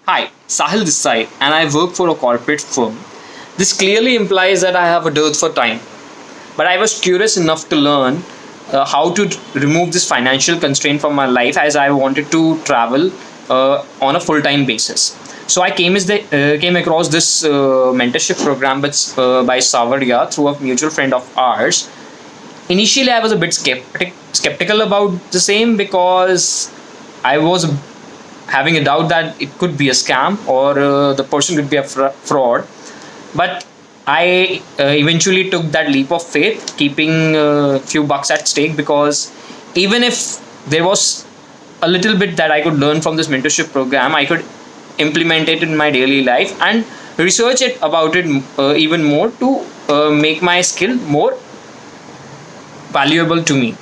Hi, Sahil this side, and I work for a corporate firm. This clearly implies that I have a dearth for time, but I was curious enough to learn how to remove this financial constraint from my life as I wanted to travel on a full time basis. So I came across this mentorship program by Savaria through a mutual friend of ours. Initially, I was a bit skeptical about the same because I was having a doubt that it could be a scam or the person could be a fraud. But I eventually took that leap of faith, keeping a few bucks at stake, because even if there was a little bit that I could learn from this mentorship program, I could implement it in my daily life and research it about it even more to make my skill more valuable to me.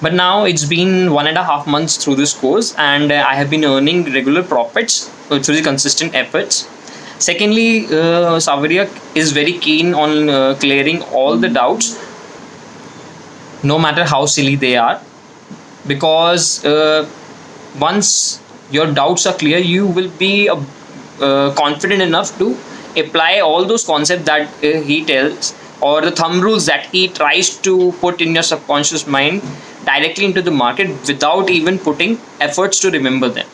But now it's been 1.5 months through this course, and I have been earning regular profits through the consistent efforts. Secondly, Savaria is very keen on clearing all the doubts, no matter how silly they are, because once your doubts are clear, you will be confident enough to apply all those concepts that he tells, or the thumb rules that he tries to put in your subconscious mind directly into the market without even putting efforts to remember them.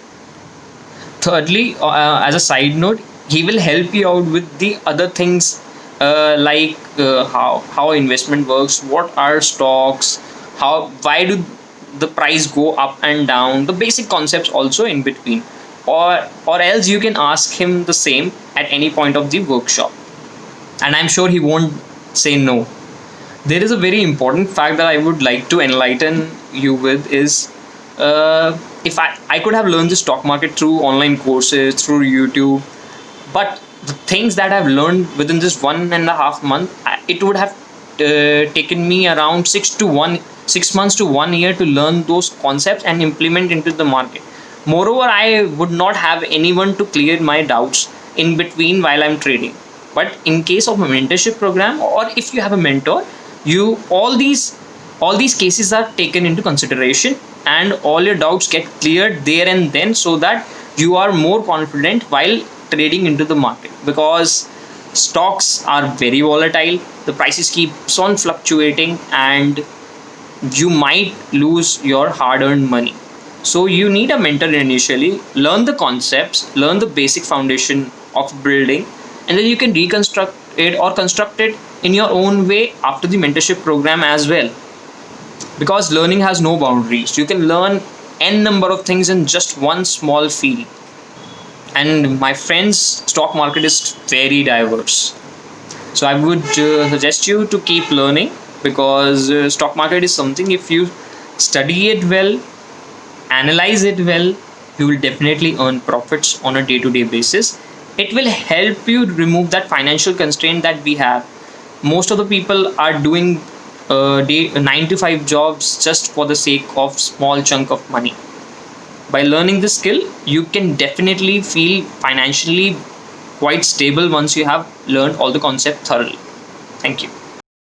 Thirdly, as a side note, he will help you out with the other things, like how investment works, what are stocks, how why do the price go up and down, the basic concepts also in between. Or else you can ask him the same at any point of the workshop, and I'm sure he won't say no. There is a very important fact that I would like to enlighten you with is, if I could have learned the stock market through online courses, through YouTube, but the things that I've learned within this 1.5 month, it would have taken me around 6 months to 1 year to learn those concepts and implement into the market. Moreover, I would not have anyone to clear my doubts in between while I'm trading. But in case of a mentorship program, or if you have a mentor, you all these cases are taken into consideration, and all your doubts get cleared there and then, so that you are more confident while trading into the market, because stocks are very volatile, the prices keeps on fluctuating, and you might lose your hard earned money. So you need a mentor initially, learn the concepts, learn the basic foundation of building, and then you can reconstruct it or construct it in your own way after the mentorship program as well. Because learning has no boundaries. You can learn n number of things in just one small field. And my friends, stock market is very diverse. So I would suggest you to keep learning, because stock market is something, if you study it well, analyze it well, you will definitely earn profits on a day to day basis. It will help you remove that financial constraint that we have. Most of the people are doing 9 to 5 jobs just for the sake of small chunk of money. By learning this skill, you can definitely feel financially quite stable once you have learned all the concept thoroughly. Thank you.